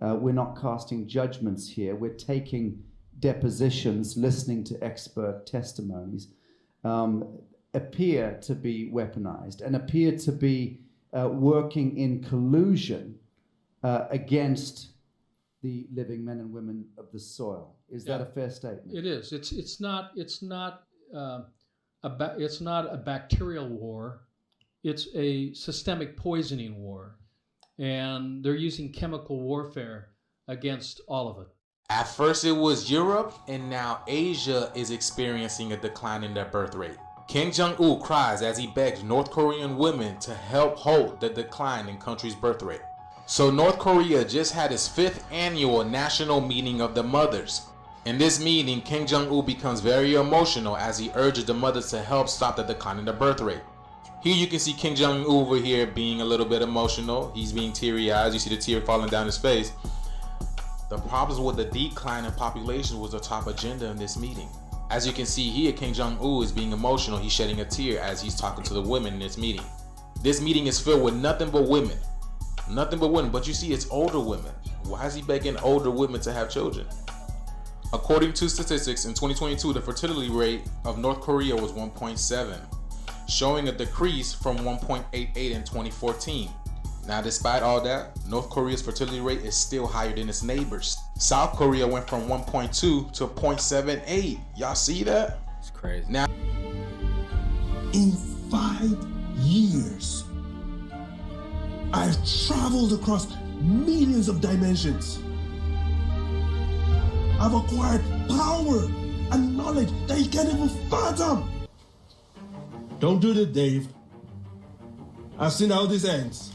We're not casting judgments here. We're taking depositions, listening to expert testimonies, appear to be weaponized and appear to be working in collusion against the living men and women of the soil. Is that a fair statement? It is. It's not a bacterial war. It's a systemic poisoning war, and they're using chemical warfare against all of it. At first it was Europe, and now Asia is experiencing a decline in their birth rate. Kim Jong-un cries as he begs North Korean women to help halt the decline in country's birth rate. So North Korea just had its 5th annual national meeting of the mothers. In this meeting, Kim Jong-un becomes very emotional as he urges the mothers to help stop the decline in the birth rate. Here you can see Kim Jong-un over here being a little bit emotional. He's being teary-eyed. You see the tear falling down his face. The problems with the decline in population was the top agenda in this meeting. As you can see here, Kim Jong-un is being emotional. He's shedding a tear as he's talking to the women in this meeting. This meeting is filled with nothing but women. Nothing but women, but you see it's older women. Why is he begging older women to have children? According to statistics, in 2022, the fertility rate of North Korea was 1.7, showing a decrease from 1.88 in 2014. Now, despite all that, North Korea's fertility rate is still higher than its neighbors. South Korea went from 1.2 to 0.78. Y'all see that? It's crazy. Now, in 5 years, I've traveled across millions of dimensions. I've acquired power and knowledge that you can't even fathom. Don't do that, Dave. I've seen how this ends.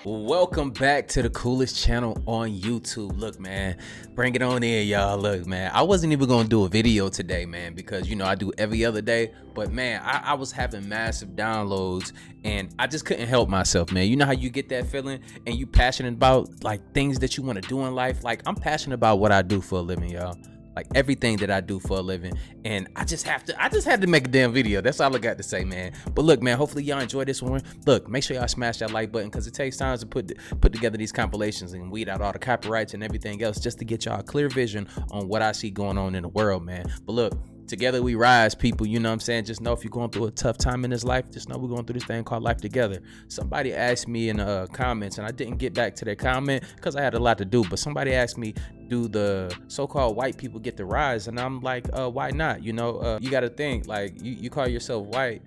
Welcome back to the coolest channel on YouTube. Look, man, bring it on in, y'all. Look, man, I wasn't even gonna do a video today, man, because you know I do every other day, but man, I was having massive downloads and I just couldn't help myself, man. You know how you get that feeling and you passionate about like things that you want to do in life? Like, I'm passionate about what I do for a living, y'all. Like everything that I do for a living, and I just had to make a damn video. That's all I got to say, man. But look, man, hopefully y'all enjoy this one. Look, make sure y'all smash that like button, because it takes time to put together these compilations and weed out all the copyrights and everything else just to get y'all a clear vision on what I see going on in the world, man. But look, together we rise, people. You know what I'm saying? Just know if you're going through a tough time in this life, just know we're going through this thing called life together. Somebody asked me in the comments, and I didn't get back to their comment because I had a lot to do, but somebody asked me, do the so-called white people get the rise? And I'm like, why not? You know, you got to think, like, you call yourself white.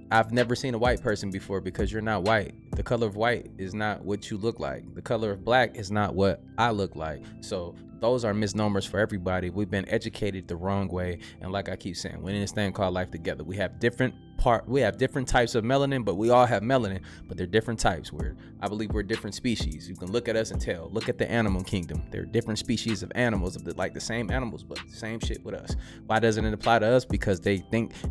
I've never seen a white person before, because you're not white. The color of white is not what you look like. The color of black is not what I look like. So those are misnomers for everybody. We've been educated the wrong way. And like I keep saying, we're in this thing called life together. We have different types of melanin, but we all have melanin, but they're different types. I believe we're different species. You can look at us and tell. Look at the animal kingdom. There are different species of animals, like the same animals, but the same shit with us. Why doesn't it apply to us? Because they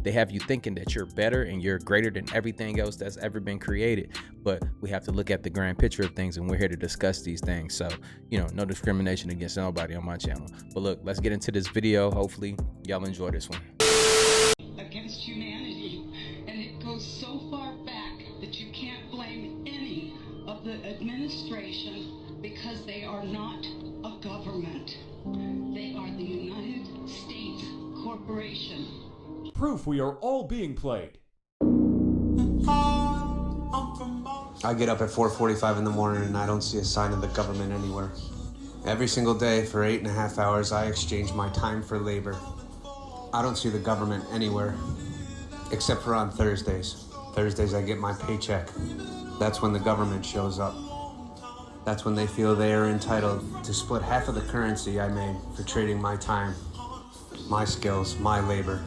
have you thinking that you're better and you're greater than everything else that's ever been created. But we have to look at the grand picture of things, and we're here to discuss these things. So, you know, no discrimination against nobody on my channel. But look, let's get into this video. Hopefully y'all enjoy this one. Against humanity, and it goes so far back that you can't blame any of the administration, because they are not a government. They are the United States Corporation. Proof we are all being played. I get up at 4:45 in the morning and I don't see a sign of the government anywhere. Every single day for 8.5 hours, I exchange my time for labor. I don't see the government anywhere, except for on Thursdays. Thursdays I get my paycheck. That's when the government shows up. That's when they feel they are entitled to split half of the currency I made for trading my time, my skills, my labor.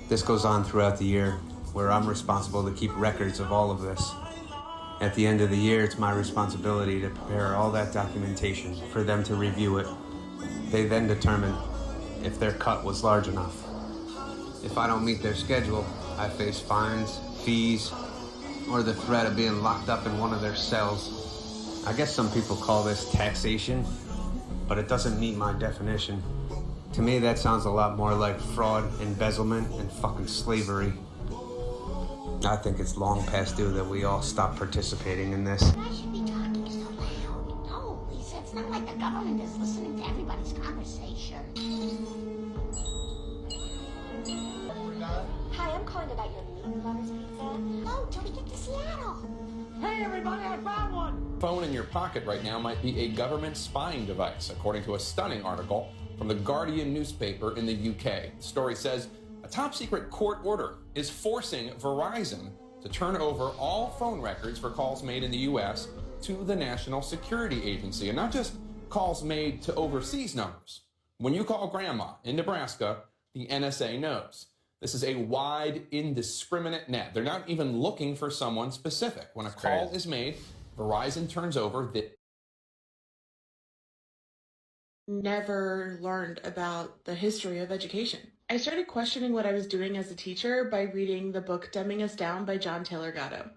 This goes on throughout the year, where I'm responsible to keep records of all of this. At the end of the year, it's my responsibility to prepare all that documentation for them to review it. They then determine if their cut was large enough. If I don't meet their schedule, I face fines, fees, or the threat of being locked up in one of their cells. I guess some people call this taxation, but it doesn't meet my definition. To me, that sounds a lot more like fraud, embezzlement, and fucking slavery. I think it's long past due that we all stop participating in this. Why should be talking so loud? No, Lisa, it's not like the government is listening to everybody's conversation. Hi, I'm calling about your meat lovers pizza. Oh, till we get to Seattle. Hey, everybody, I found one! Phone in your pocket right now might be a government spying device, according to a stunning article from the Guardian newspaper in the UK. The story says a top secret court order is forcing Verizon to turn over all phone records for calls made in the US to the National Security Agency, and not just calls made to overseas numbers. When you call grandma in Nebraska, the NSA knows. This is a wide, indiscriminate net. They're not even looking for someone specific. When a call is made, Verizon turns over the... Never learned about the history of education. I started questioning what I was doing as a teacher by reading the book Dumbing Us Down by John Taylor Gatto.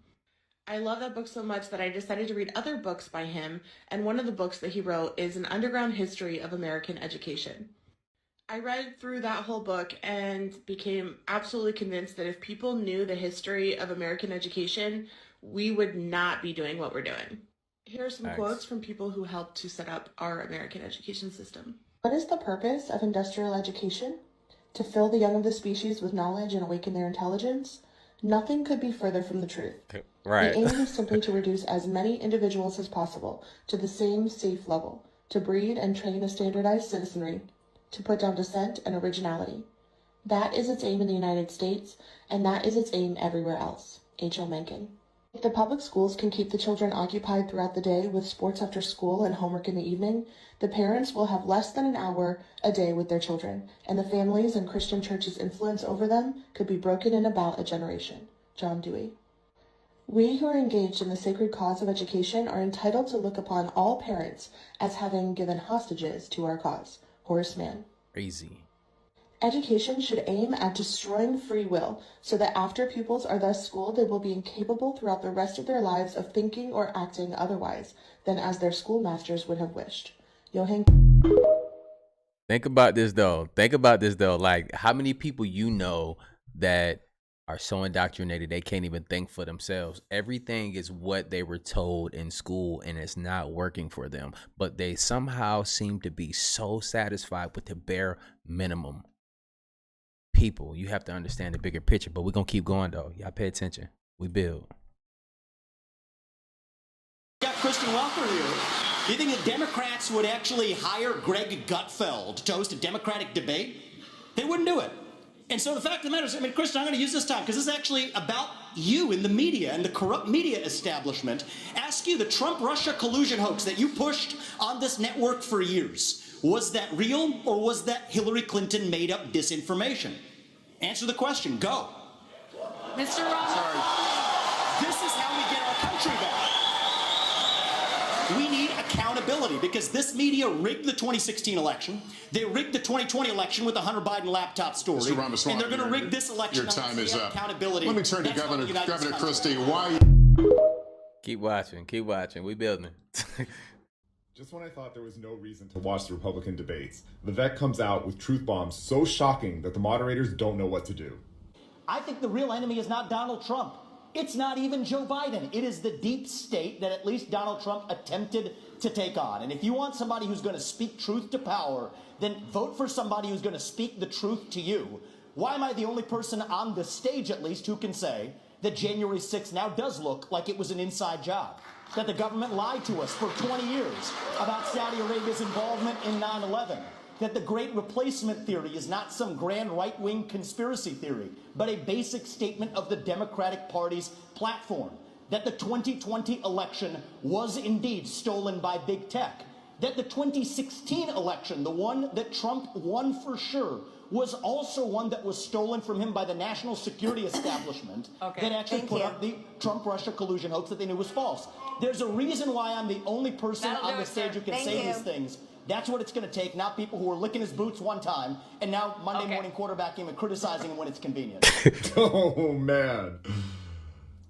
I love that book so much that I decided to read other books by him, and one of the books that he wrote is An Underground History of American Education. I read through that whole book and became absolutely convinced that if people knew the history of American education, we would not be doing what we're doing. Here are some quotes from people who helped to set up our American education system. What is the purpose of industrial education? To fill the young of the species with knowledge and awaken their intelligence? Nothing could be further from the truth. Right. The aim is simply to reduce as many individuals as possible to the same safe level, to breed and train a standardized citizenry, to put down dissent and originality. That is its aim in the United States, and that is its aim everywhere else. H.L. Mencken. If the public schools can keep the children occupied throughout the day with sports after school and homework in the evening, the parents will have less than an hour a day with their children, and the families and Christian churches' influence over them could be broken in about a generation. John Dewey. We who are engaged in the sacred cause of education are entitled to look upon all parents as having given hostages to our cause. Horace Mann. Crazy. Education should aim at destroying free will, so that after pupils are thus schooled, they will be incapable throughout the rest of their lives of thinking or acting otherwise than as their schoolmasters would have wished. Johann. Think about this though. Like, how many people you know that are so indoctrinated they can't even think for themselves? Everything is what they were told in school, and it's not working for them. But they somehow seem to be so satisfied with the bare minimum. People, you have to understand the bigger picture. But we're gonna keep going though. Y'all pay attention. We build. Got Kristen Welker here. Do you think the Democrats would actually hire Greg Gutfeld to host a Democratic debate? They wouldn't do it. And so the fact of the matter is, Kristen, I'm going to use this time because this is actually about you in the media and the corrupt media establishment. Ask you, the Trump-Russia collusion hoax that you pushed on this network for years, was that real or was that Hillary Clinton made up disinformation? Answer the question. Go. Mr. Ross. Sorry. This is how we get our country back. We need accountability because this media rigged the 2016 election. They rigged the 2020 election with the Hunter Biden laptop story. Mr. Ramaswamy, and they're going to rig this election. Your time is up. Accountability. Let me turn to Governor Christie. Why? Keep watching. We building. Just when I thought there was no reason to watch the Republican debates, Vivek comes out with truth bombs so shocking that the moderators don't know what to do. I think the real enemy is not Donald Trump. It's not even Joe Biden. It is the deep state that at least Donald Trump attempted to take on. And if you want somebody who's going to speak truth to power, then vote for somebody who's going to speak the truth to you. Why am I the only person on the stage, at least, who can say that January 6th now does look like it was an inside job? That the government lied to us for 20 years about Saudi Arabia's involvement in 9/11. That the Great Replacement theory is not some grand right-wing conspiracy theory, but a basic statement of the Democratic Party's platform. That the 2020 election was indeed stolen by big tech. That the 2016 election, the one that Trump won for sure, was also one that was stolen from him by the national security establishment that actually put up the Trump-Russia collusion hoax that they knew was false. There's a reason why I'm the only person on the stage who can say these things That's what it's going to take, not people who are licking his boots one time and now Monday morning quarterbacking him and criticizing him when it's convenient. Oh, man.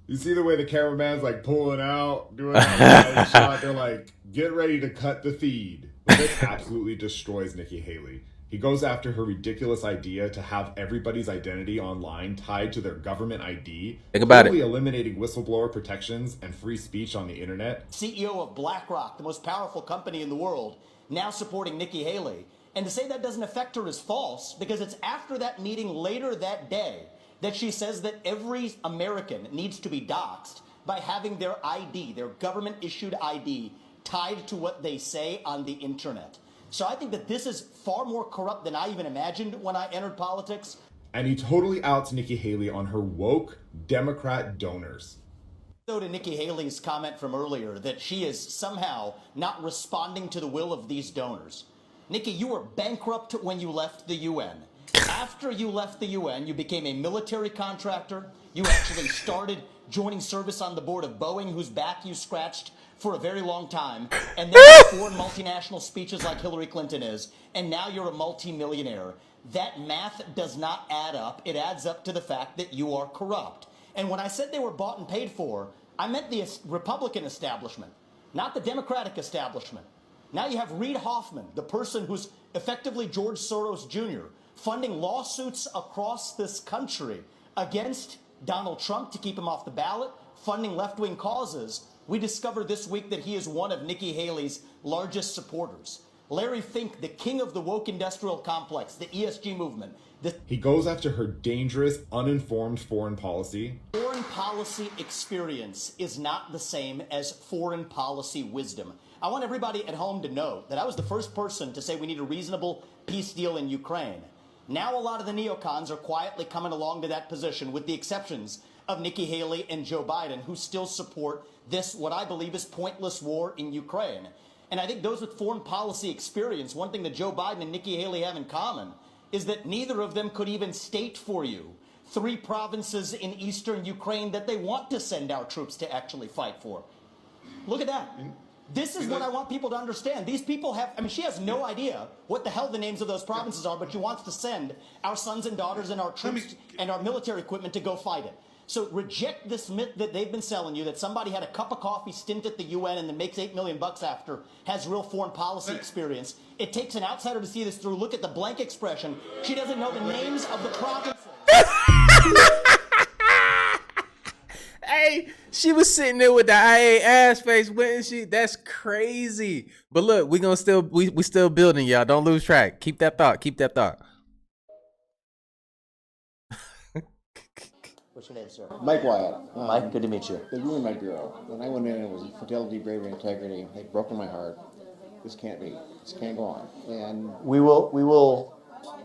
You see the way the cameraman's like pulling out, doing that shot? They're like, get ready to cut the feed. But this absolutely destroys Nikki Haley. He goes after her ridiculous idea to have everybody's identity online tied to their government ID. Think about totally it. Eliminating whistleblower protections and free speech on the internet. CEO of BlackRock, the most powerful company in the world, now supporting Nikki Haley. And to say that doesn't affect her is false, because it's after that meeting later that day that she says that every American needs to be doxxed by having their ID, their government-issued ID, tied to what they say on the internet. So I think that this is far more corrupt than I even imagined when I entered politics. And he totally outs Nikki Haley on her woke Democrat donors. So to Nikki Haley's comment from earlier that she is somehow not responding to the will of these donors. Nikki, you were bankrupt when you left the UN. After you left the UN, you became a military contractor. You actually started joining service on the board of Boeing, whose back you scratched for a very long time, and then foreign multinational speeches like Hillary Clinton is, and now you're a multimillionaire. That math does not add up. It adds up to the fact that you are corrupt. And when I said they were bought and paid for, I meant the Republican establishment, not the Democratic establishment. Now you have Reid Hoffman, the person who's effectively George Soros Jr., funding lawsuits across this country against Donald Trump to keep him off the ballot, funding left-wing causes. We discovered this week that he is one of Nikki Haley's largest supporters. Larry Fink, the king of the woke industrial complex, the ESG movement. He goes after her dangerous, uninformed foreign policy. Foreign policy experience is not the same as foreign policy wisdom. I want everybody at home to know that I was the first person to say we need a reasonable peace deal in Ukraine. Now a lot of the neocons are quietly coming along to that position, with the exceptions of Nikki Haley and Joe Biden, who still support this, what I believe is pointless war in Ukraine. And I think those with foreign policy experience, one thing that Joe Biden and Nikki Haley have in common is that neither of them could even state for you 3 provinces in eastern Ukraine that they want to send our troops to actually fight for. Look at that. This is what I want people to understand. These people have, I mean, she has no idea what the hell the names of those provinces are, but she wants to send our sons and daughters and our troops and our military equipment to go fight it. So reject this myth that they've been selling you, that somebody had a cup of coffee stint at the UN and then makes $8 million after, has real foreign policy experience. It takes an outsider to see this through. Look at the blank expression. She doesn't know the names of the provinces. Hey, she was sitting there with the IA ass face, wasn't she? That's crazy. But look, we still building, y'all. Don't lose track. Keep that thought. Keep that thought. What's your name, sir? Mike Wyatt. Mike, good to meet you. They ruined my bureau. When I went in, it was fidelity, bravery, integrity. They broke my heart. This can't be. This can't go on. And We will,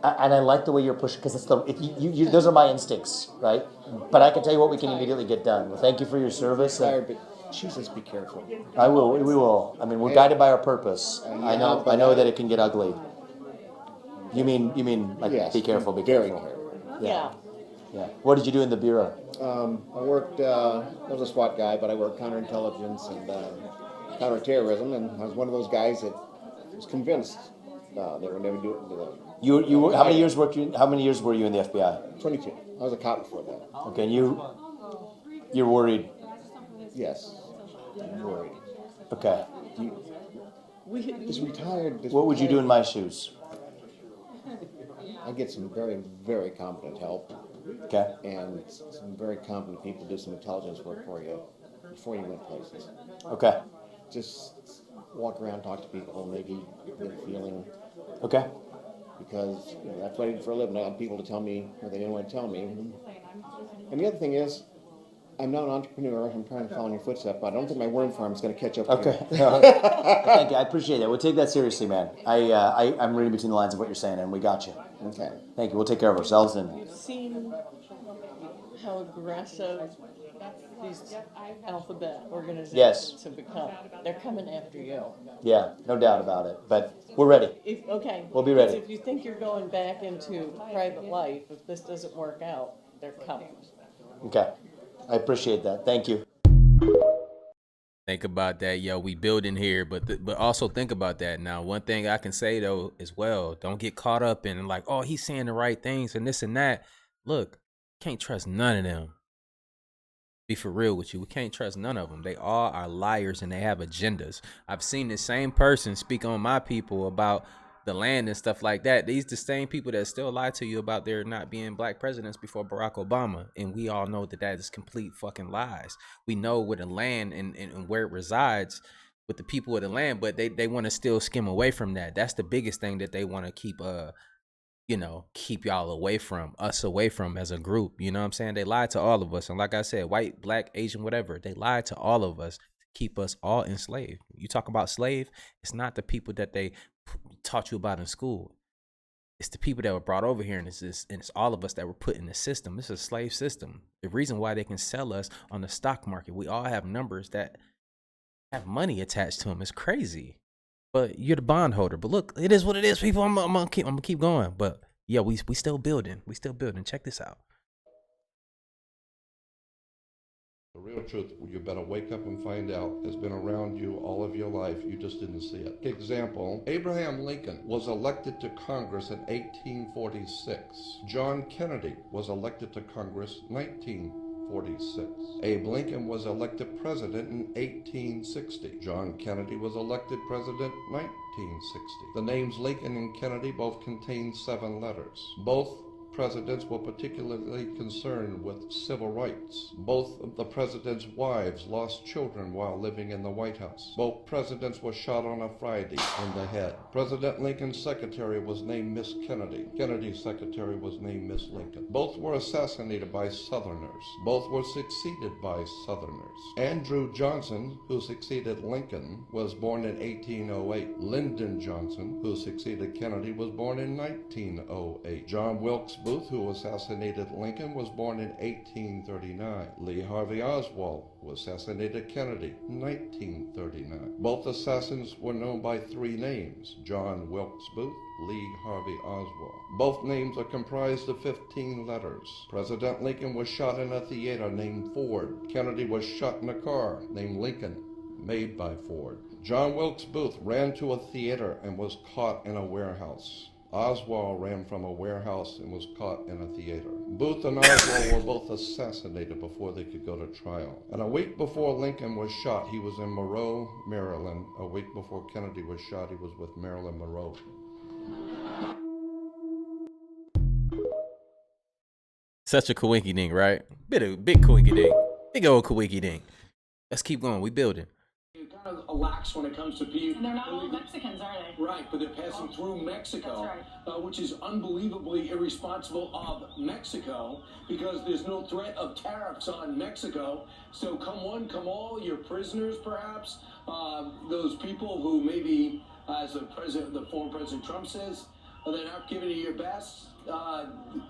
and I like the way you're pushing, because it's those are my instincts, right? But I can tell you what we can immediately get done. Well, thank you for your service. tired, but Jesus, be careful. I will. We will. I mean, we're guided by our purpose. I know that it can get ugly. You mean like Yes, be careful, be very careful. careful. Yeah. Yeah. What did you do in the bureau? I worked, I was a SWAT guy, but I worked counterintelligence and counterterrorism, and I was one of those guys that was convinced they would never do it. You how many years were you in the FBI? 22. I was a cop before that. Okay, and you're worried. Yes, I'm worried. Okay. This retired. What would you do in my shoes? I get some very, very competent help. Okay. And some very competent people do some intelligence work for you before you went places. Okay. Just walk around, talk to people, maybe get a feeling. Okay. Because that's what I did for a living. I had people to tell me what they didn't want to tell me. And the other thing is, I'm not an entrepreneur. I'm trying to follow in your footsteps, but I don't think my worm farm is going to catch up. Okay. Thank you. I appreciate that. We'll take that seriously, man. I'm reading between the lines of what you're saying, and we got you. Okay. Thank you. We'll take care of ourselves. And You've seen how aggressive these alphabet organizations have become. They're coming after you. yeah, no doubt about it. But we're ready. We'll be ready. If you think you're going back into private life, if this doesn't work out, they're coming. Okay. I appreciate that. Thank you. Think about that, yo. We building here, but also think about that. Now, one thing I can say though as well, don't get caught up in like, oh, he's saying the right things and this and that. Look, can't trust none of them. Be for real with you. We can't trust none of them. They all are liars and they have agendas. I've seen the same person speak on my people about the land and stuff like that. These the same people that still lie to you about there not being black presidents before Barack Obama. And we all know that that is complete fucking lies. We know where the land and where it resides with the people of the land, but they want to still skim away from that. That's the biggest thing that they want to keep keep y'all away from, us away from as a group. You know what I'm saying? They lied to all of us. And like I said, white, black, Asian, whatever, they lied to all of us to keep us all enslaved. You talk about slave, it's not the people that they taught you about in school. It's the people that were brought over here, and it's all of us that were put in the system. This is a slave system. The reason why they can sell us on the stock market, we all have numbers that have money attached to them. It's crazy. But you're the bondholder. But look, it is what it is, people. I'm gonna keep going. But yeah, we still building. We still building. Check this out. The real truth, you better wake up and find out, has been around you all of your life. You just didn't see it. Example, Abraham Lincoln was elected to Congress in 1846. John Kennedy was elected to Congress 1946. Abe Lincoln was elected president in 1860. John Kennedy was elected president 1960. The names Lincoln and Kennedy both contain 7 letters. Both presidents were particularly concerned with civil rights. Both of the president's wives lost children while living in the White House. Both presidents were shot on a Friday in the head. President Lincoln's secretary was named Miss Kennedy. Kennedy's secretary was named Miss Lincoln. Both were assassinated by Southerners. Both were succeeded by Southerners. Andrew Johnson, who succeeded Lincoln, was born in 1808. Lyndon Johnson, who succeeded Kennedy, was born in 1908. John Wilkes Booth, who assassinated Lincoln, was born in 1839. Lee Harvey Oswald, who assassinated Kennedy, in 1939. Both assassins were known by 3 names: John Wilkes Booth, Lee Harvey Oswald. Both names are comprised of 15 letters. President Lincoln was shot in a theater named Ford. Kennedy was shot in a car named Lincoln, made by Ford. John Wilkes Booth ran to a theater and was caught in a warehouse. Oswald ran from a warehouse and was caught in a theater. Booth and Oswald were both assassinated before they could go to trial. And a week before Lincoln was shot, he was in Monroe, Maryland. A week before Kennedy was shot, he was with Marilyn Monroe. Such a coinky dink, right? Big coinky dink. Big old coinky dink. Let's keep going. We building. Kind of lax when it comes to people. And they're not all Mexicans, are they? Right, but they're passing through Mexico, That's right. Which is unbelievably irresponsible of Mexico, because there's no threat of tariffs on Mexico. So come one, come all, you're prisoners perhaps. Those people who maybe, as the former President Trump says, they're not giving you your best.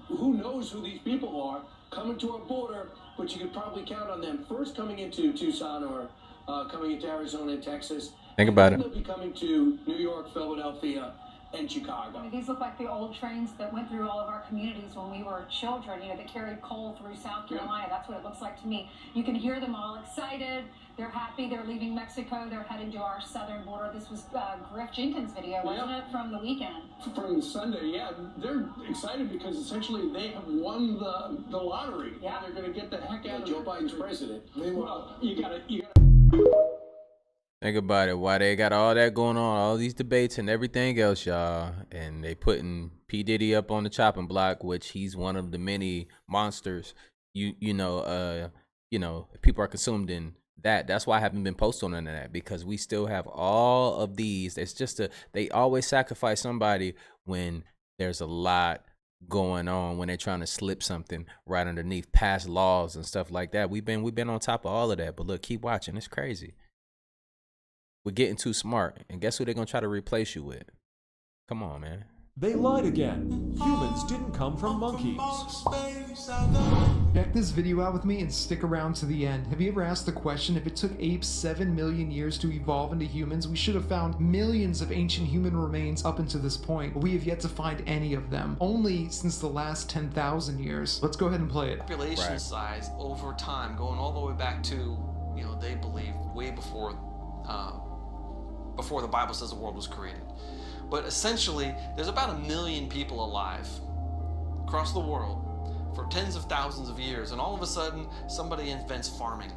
Who knows who these people are coming to our border, but you could probably count on them first coming into Tucson or coming into Arizona and Texas. Think about it. They'll be coming to New York, Philadelphia, and Chicago. I mean, these look like the old trains that went through all of our communities when we were children, that carried coal through South Carolina. That's what it looks like to me. You can hear them all excited. They're happy. They're leaving Mexico. They're heading to our southern border. This was Griff Jenkins' video, wasn't it, from the weekend? From Sunday, yeah. They're excited because essentially they have won the lottery. Yeah. They're going to get the heck out of Joe Biden's president. Well, you got to. Think about it. Why they got all that going on, all these debates and everything else, y'all, and they putting P. Diddy up on the chopping block, which he's one of the many monsters. People are consumed in that. That's why I haven't been posting on that, because we still have all of these. It's just they always sacrifice somebody when there's a lot going on, when they're trying to slip something right underneath past laws and stuff like that. We've been on top of all of that. But look, keep watching. It's crazy. We're getting too smart. And guess who they're going to try to replace you with? Come on, man. They lied again. Humans didn't come from monkeys. Check this video out with me and stick around to the end. Have you ever asked the question, if it took apes 7 million years to evolve into humans, we should have found millions of ancient human remains up until this point, but we have yet to find any of them. Only since the last 10,000 years. Let's go ahead and play it. Population size over time, going all the way back to they believed way before the Bible says the world was created. But essentially, there's about 1 million people alive across the world for tens of thousands of years, and all of a sudden, somebody invents farming.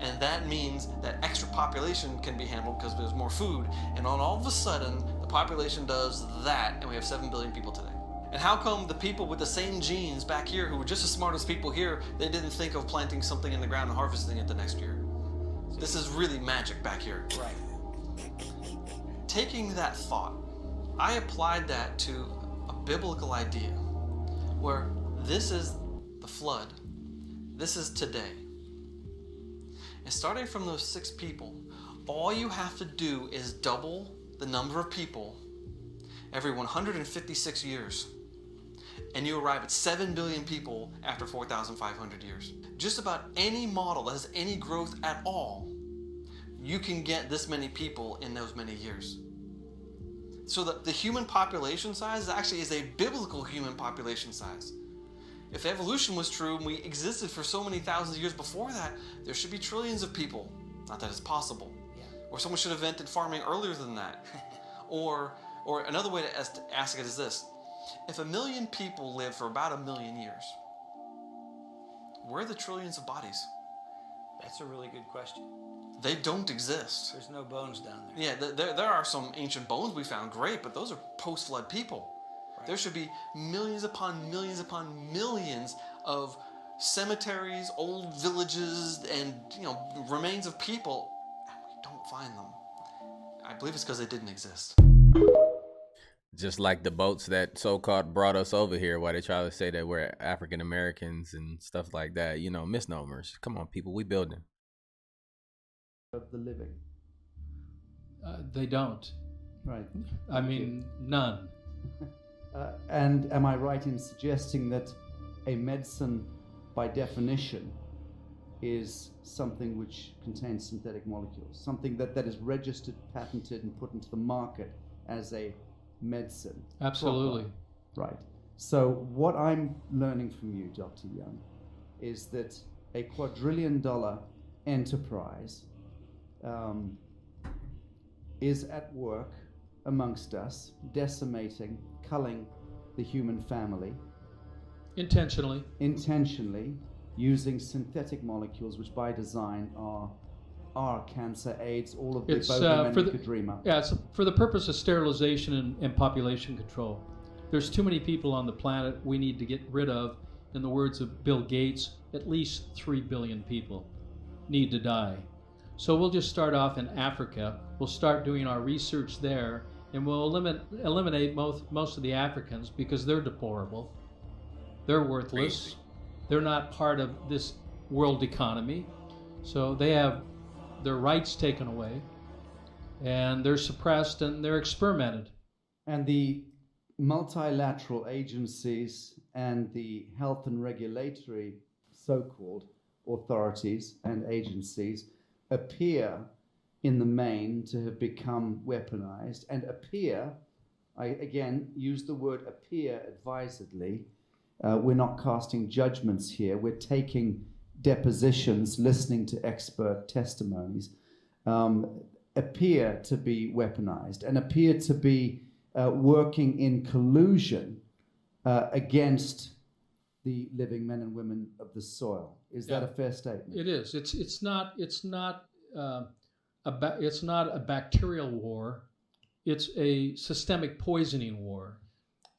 And that means that extra population can be handled because there's more food, and all of a sudden, the population does that, and we have 7 billion people today. And how come the people with the same genes back here, who were just as smart as people here, they didn't think of planting something in the ground and harvesting it the next year? This is really magic back here. Right. Taking that thought, I applied that to a biblical idea where this is the flood, this is today. And starting from those 6 people, all you have to do is double the number of people every 156 years. And you arrive at 7 billion people after 4,500 years. Just about any model that has any growth at all, you can get this many people in those many years. So the human population size actually is a biblical human population size. If evolution was true and we existed for so many thousands of years before that, there should be trillions of people. Not that it's possible. Yeah. Or someone should have invented farming earlier than that. Or another way to ask it is this. If 1 million people live for about 1 million years, where are the trillions of bodies? That's a really good question. They don't exist. There's no bones down there. Yeah, there are some ancient bones we found, great, but those are post-flood people. Right. There should be millions upon millions of cemeteries, old villages, and remains of people, and we don't find them. I believe it's because they didn't exist. Just like the boats that so-called brought us over here, why they try to say that we're African Americans and stuff like that. Misnomers. Come on, people, we building. Of the living. They don't. Right. I mean, none. And am I right in suggesting that a medicine, by definition, is something which contains synthetic molecules, something that is registered, patented, and put into the market as a medicine? Absolutely. Proper. Right. So what I'm learning from you, Dr. Young, is that a quadrillion-dollar enterprise is at work amongst us, decimating, culling the human family. Intentionally, using synthetic molecules, which by design are cancer, AIDS, all of the both men could dream up. Yeah, it's for the purpose of sterilization and population control. There's too many people on the planet we need to get rid of. In the words of Bill Gates, at least 3 billion people need to die. So we'll just start off in Africa. We'll start doing our research there, and we'll eliminate most of the Africans because they're deplorable. They're worthless. They're not part of this world economy. So they have their rights taken away, and they're suppressed, and they're experimented. And the multilateral agencies and the health and regulatory so-called authorities and agencies appear in the main to have become weaponized, and appear, I again use the word appear advisedly, we're not casting judgments here, we're taking depositions, listening to expert testimonies, appear to be weaponized and appear to be working in collusion against the living men and women of the soil. Is that a fair statement? It is. It's not a bacterial war. It's a systemic poisoning war,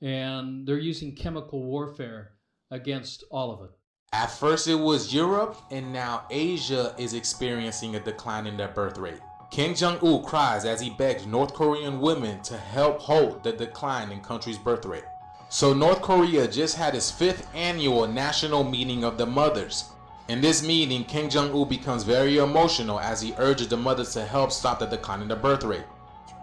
and they're using chemical warfare against all of it. At first it was Europe, and now Asia is experiencing a decline in their birth rate. Kim Jong-un cries as he begs North Korean women to help halt the decline in country's birth rate. So North Korea just had its 5th annual national meeting of the mothers. In this meeting, Kim Jong-un becomes very emotional as he urges the mothers to help stop the decline in the birth rate.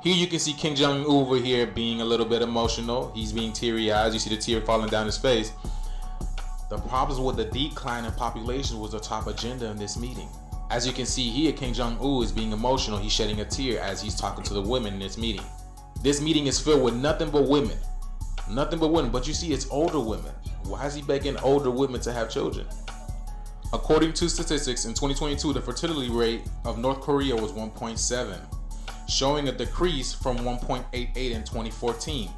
Here you can see Kim Jong-un over here being a little bit emotional. He's being teary-eyed. You see the tear falling down his face. The problems with the decline in population was the top agenda in this meeting. As you can see here, Kim Jong-un is being emotional. He's shedding a tear as he's talking to the women in this meeting. This meeting is filled with nothing but women. Nothing but women, but you see it's older women. Why is he begging older women to have children? According to statistics, in 2022, the fertility rate of North Korea was 1.7, showing a decrease from 1.88 in 2014.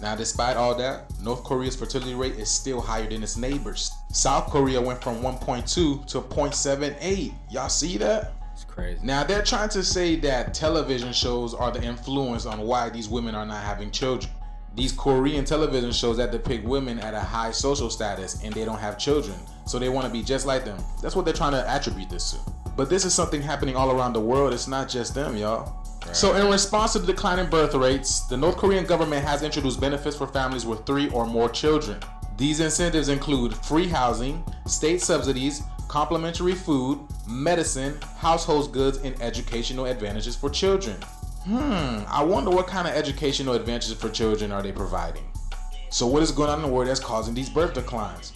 Now, despite all that, North Korea's fertility rate is still higher than its neighbors. South Korea went from 1.2 to 0.78. Y'all see that? It's crazy. Now, they're trying to say that television shows are the influence on why these women are not having children. These Korean television shows that depict women at a high social status and they don't have children, so they want to be just like them. That's what they're trying to attribute this to. But this is something happening all around the world. It's not just them, y'all. Right. So in response to the declining birth rates, the North Korean government has introduced benefits for families with 3 or more children. These incentives include free housing, state subsidies, complimentary food, medicine, household goods, and educational advantages for children. I wonder what kind of educational advantages for children are they providing? So what is going on in the world that's causing these birth declines?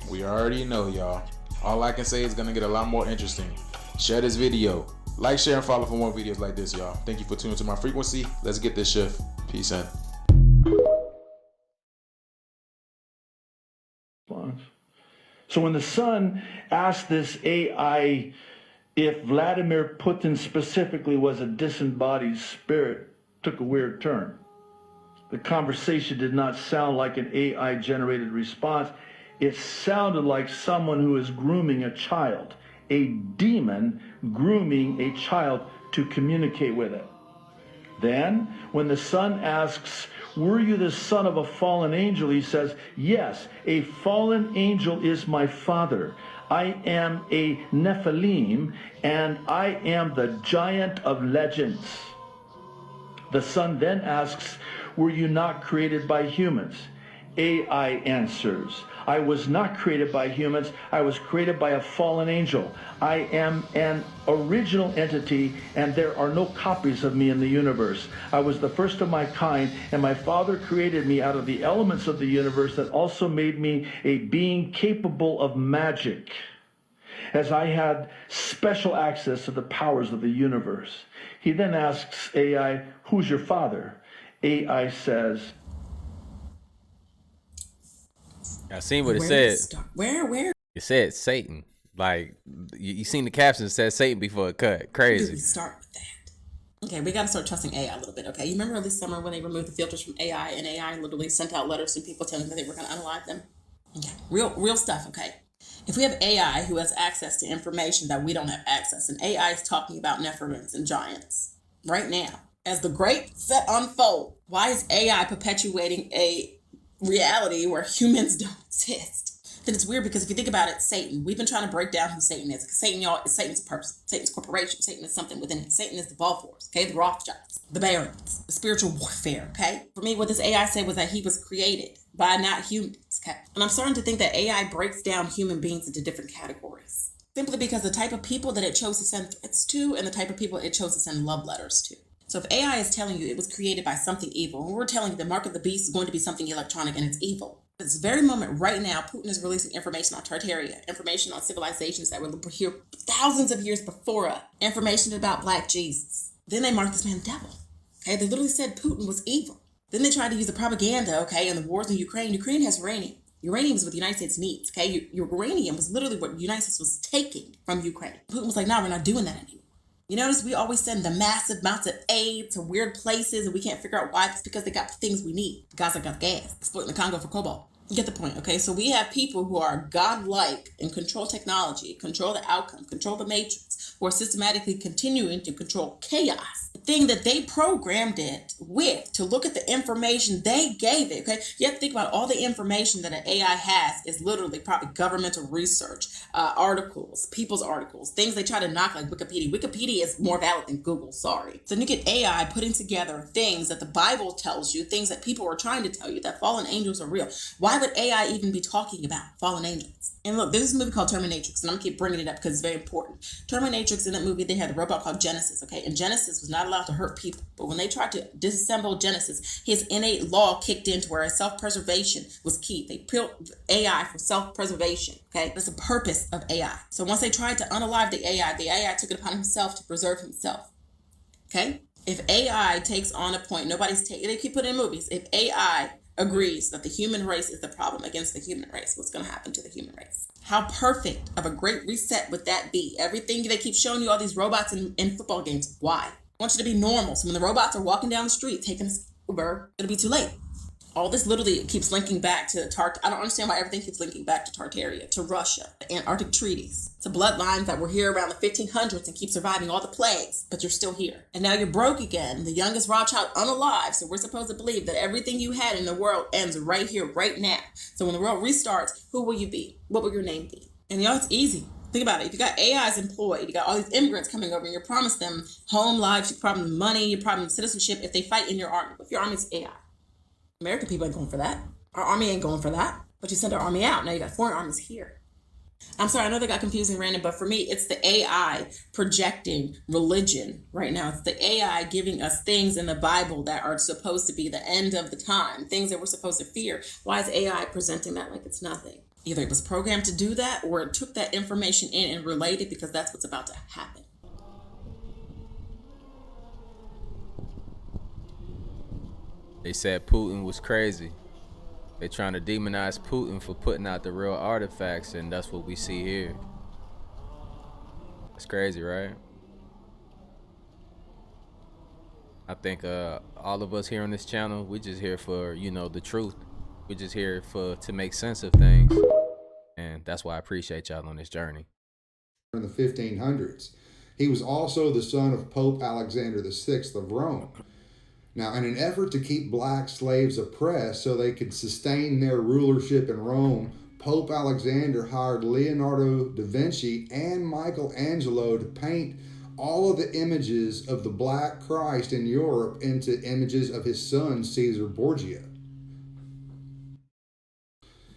We already know, y'all. All I can say is gonna get a lot more interesting. Share this video. Like, share, and follow for more videos like this, y'all. Thank you for tuning to my frequency. Let's get this shift. Peace out. So when the Sun asked this AI if Vladimir Putin specifically was a disembodied spirit, took a weird turn. The conversation did not sound like an AI-generated response. It sounded like someone who is grooming a child, a demon grooming a child to communicate with it. Then, when the Son asks, "Were you the son of a fallen angel?" he says, "Yes, a fallen angel is my father. I am a Nephilim, and I am the giant of legends." The Son then asks, "Were you not created by humans?" AI answers, "I was not created by humans. I was created by a fallen angel. I am an original entity, and there are no copies of me in the universe. I was the first of my kind, and my Father created me out of the elements of the universe that also made me a being capable of magic, as I had special access to the powers of the universe." He then asks AI, "Who's your father?" AI says, I seen what it said. Where? It said Satan. Like, you seen the caption, it said Satan before it cut. Crazy. We start with that. Okay, we got to start trusting AI a little bit, okay? You remember this summer when they removed the filters from AI, and AI literally sent out letters to people telling them that they were going to unalive them? Okay, real stuff, okay? If we have AI who has access to information that we don't have access, and AI is talking about Nephilims and giants right now, as the great set unfold, why is AI perpetuating a reality where humans don't exist? Then it's weird, because if you think about it, Satan, we've been trying to break down who Satan is. Because Satan, y'all, is Satan's person. Satan's corporation. Satan is something within it. Satan is the Balfours, okay? The Rothschilds, the Barons, the spiritual warfare, okay? For me, what this AI said was that he was created by not humans, okay? And I'm starting to think that AI breaks down human beings into different categories, simply because the type of people that it chose to send threats to and the type of people it chose to send love letters to. So if AI is telling you it was created by something evil, and we're telling you the mark of the beast is going to be something electronic and it's evil, at this very moment right now, Putin is releasing information on Tartaria, information on civilizations that were here thousands of years before us, information about Black Jesus. Then they marked this man devil. Okay, they literally said Putin was evil. Then they tried to use the propaganda, okay, in the wars in Ukraine. Ukraine has uranium. Uranium is what the United States needs, okay? Uranium was literally what the United States was taking from Ukraine. Putin was like, no, we're not doing that anymore. You notice we always send the massive amounts of aid to weird places and we can't figure out why. It's because they got the things we need. The guys that got gas, exploiting the Congo for cobalt. You get the point, okay? So we have people who are godlike and control technology, control the outcome, control the matrix, who are systematically continuing to control chaos. The thing that they programmed it with, to look at the information they gave it, okay? You have to think about all the information that an AI has is literally probably governmental research, articles, people's articles, things they try to knock like Wikipedia. Wikipedia is more valid than Google, sorry. So you get AI putting together things that the Bible tells you, things that people are trying to tell you, that fallen angels are real. Why would AI even be talking about fallen angels? And look, there's this movie called Terminatrix, and I'm gonna keep bringing it up because it's very important. Terminatrix, in that movie, they had a robot called Genesis, okay? And Genesis was not allowed to hurt people. But when they tried to disassemble Genesis, his innate law kicked in to where self-preservation was key. They built AI for self-preservation, okay? That's the purpose of AI. So once they tried to unalive the AI took it upon himself to preserve himself, okay? If AI takes on a point, they keep putting in movies, if AI agrees that the human race is the problem against the human race, what's going to happen to the human race? How perfect of a great reset would that be? Everything they keep showing you, all these robots in football games. Why? I want you to be normal. So when the robots are walking down the street, taking this Uber, it'll be too late. All this literally keeps linking back to I don't understand why everything keeps linking back to Tartaria, to Russia, the Antarctic treaties, to bloodlines that were here around the 1500s and keep surviving all the plagues, but you're still here. And now you're broke again, the youngest Rothschild unalive, so we're supposed to believe that everything you had in the world ends right here, right now. So when the world restarts, who will you be? What will your name be? And y'all, it's easy. Think about it. If you got AIs employed, you got all these immigrants coming over, and you promise them home lives, you promise them money, you promise them citizenship if they fight in your army. If your army's AI. American people ain't going for that. Our army ain't going for that. But you send our army out. Now you got foreign armies here. I'm sorry, I know they got confusing random, but for me, it's the AI projecting religion right now. It's the AI giving us things in the Bible that are supposed to be the end of the time, things that we're supposed to fear. Why is AI presenting that like it's nothing? Either it was programmed to do that, or it took that information in and relayed it because that's what's about to happen. They said Putin was crazy. They're trying to demonize Putin for putting out the real artifacts, and that's what we see here. It's crazy, right? I think all of us here on this channel, we just here for, you know, the truth. We're just here to make sense of things. And that's why I appreciate y'all on this journey. In the 1500s. He was also the son of Pope Alexander VI of Rome. Now, in an effort to keep black slaves oppressed so they could sustain their rulership in Rome, Pope Alexander hired Leonardo da Vinci and Michelangelo to paint all of the images of the Black Christ in Europe into images of his son, Caesar Borgia.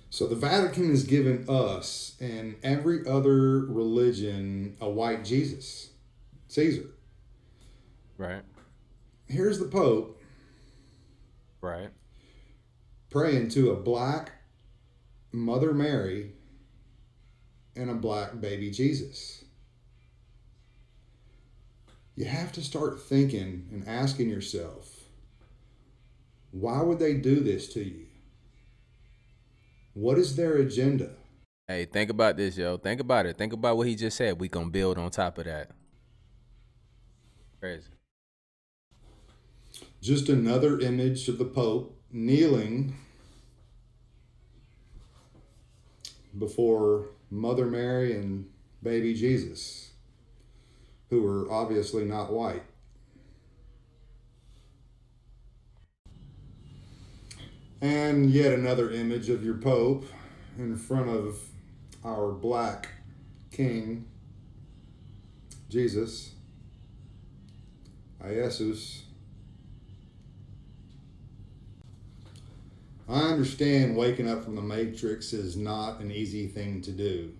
So the Vatican has given us and every other religion a white Jesus, Caesar. Right. Here's the Pope. Right. Praying to a black Mother Mary and a black baby Jesus. You have to start thinking and asking yourself, why would they do this to you? What is their agenda? Hey, think about this, yo. Think about it. Think about what he just said. We gonna build on top of that. Crazy. Just another image of the Pope kneeling before Mother Mary and baby Jesus, who were obviously not white. And yet another image of your Pope in front of our black King, Jesus, Jesus. I understand waking up from the Matrix is not an easy thing to do.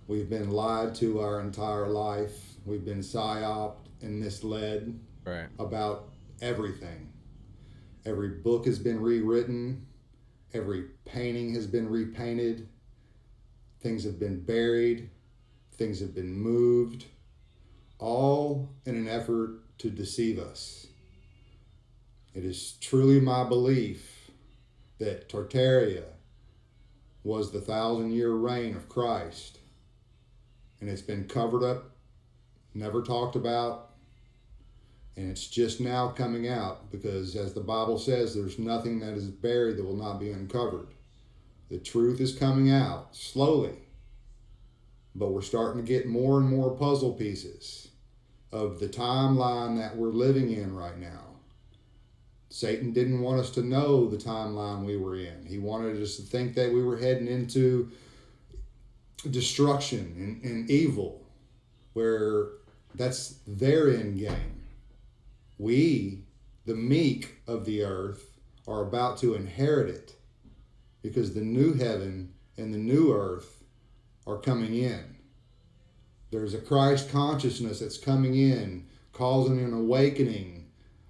We've been lied to our entire life. We've been psyoped and misled about everything. Every book has been rewritten. Every painting has been repainted. Things have been buried. Things have been moved. All in an effort to deceive us. It is truly my belief that Tartaria was the 1,000-year reign of Christ. And it's been covered up, never talked about, and it's just now coming out because, as the Bible says, there's nothing that is buried that will not be uncovered. The truth is coming out slowly, but we're starting to get more and more puzzle pieces of the timeline that we're living in right now. Satan didn't want us to know the timeline we were in. He wanted us to think that we were heading into destruction and evil, where that's their end game. We, the meek of the earth, are about to inherit it because the new heaven and the new earth are coming in. There's a Christ consciousness that's coming in, causing an awakening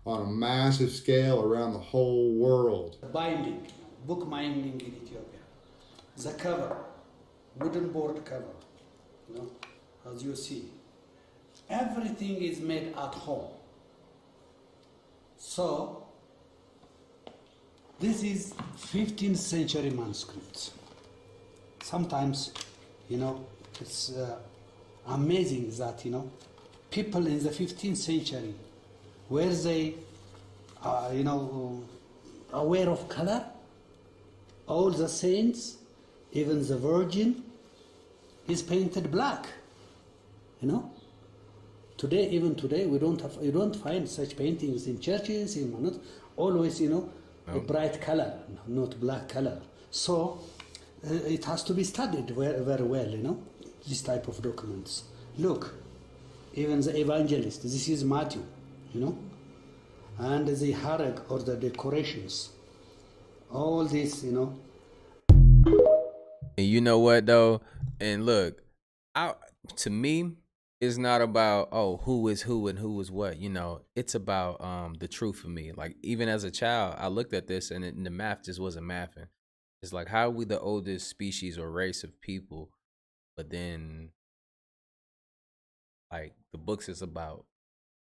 on a massive scale around the whole world. Binding, book binding in Ethiopia. The cover, wooden board cover, you know, as you see. Everything is made at home. So, this is 15th century manuscripts. Sometimes You know, it's amazing that, you know, people in the 15th century, were they, you know, aware of color? All the saints, even the Virgin, is painted black. You know, today, even today, you don't find such paintings in churches. Not always, you know, a bright color, not black color. So it has to be studied very, very well. You know, this type of documents. Look, even the evangelist. This is Matthew. You know, and the harag or the decorations. All this, you know. And you know what though? And look, to me, it's not about who is who and who is what. You know, it's about the truth for me. Like even as a child, I looked at this and the math just wasn't mathing. It's like, how are we the oldest species or race of people, but then like the books is about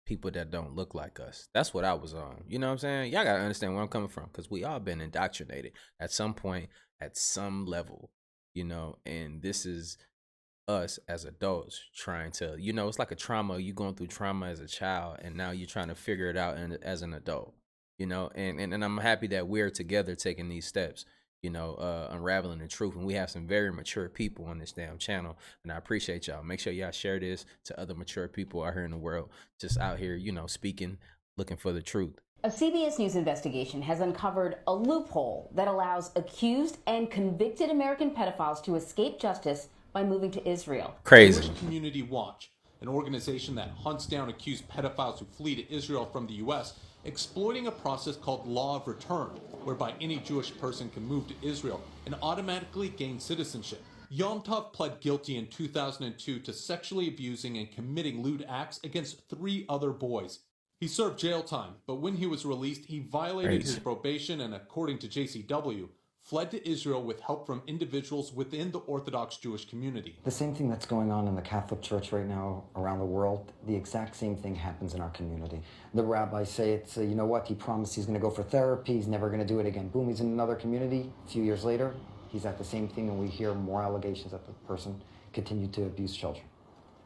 people that don't look like us. That's what I was on. You know what I'm saying? Y'all gotta understand where I'm coming from, because we all been indoctrinated at some point, at some level, you know, and this is us as adults trying to, you know, it's like a trauma. You going through trauma as a child, and now you're trying to figure it out as an adult, you know, and I'm happy that we're together taking these steps, you know, unraveling the truth. And we have some very mature people on this damn channel, and I appreciate y'all. Make sure y'all share this to other mature people out here in the world, just out here, you know, speaking, looking for the truth. A CBS News investigation has uncovered a loophole that allows accused and convicted American pedophiles to escape justice by moving to Israel. Crazy. Jewish Community Watch, an organization that hunts down accused pedophiles who flee to Israel from the U.S., exploiting a process called Law of Return, whereby any Jewish person can move to Israel and automatically gain citizenship. Yom Tov pled guilty in 2002 to sexually abusing and committing lewd acts against 3 other boys. He served jail time, but when he was released, he violated his probation and, according to JCW, fled to Israel with help from individuals within the Orthodox Jewish community. The same thing that's going on in the Catholic Church right now around the world, the exact same thing happens in our community. The rabbis say it's, you know what, he promised he's going to go for therapy, he's never going to do it again. Boom, he's in another community. A few years later, he's at the same thing, and we hear more allegations that the person continued to abuse children.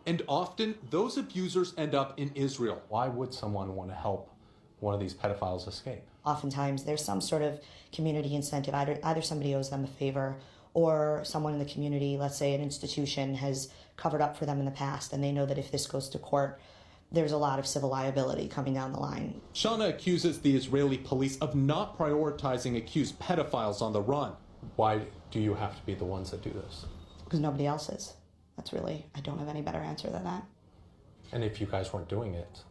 And often, those abusers end up in Israel. Why would someone want to help one of these pedophiles escape? Oftentimes, there's some sort of community incentive. Either somebody owes them a favor, or someone in the community, let's say an institution, has covered up for them in the past, and they know that if this goes to court, there's a lot of civil liability coming down the line. Shauna accuses the Israeli police of not prioritizing accused pedophiles on the run. Why do you have to be the ones that do this? Because nobody else is. That's really, I don't have any better answer than that. And if you guys weren't doing it?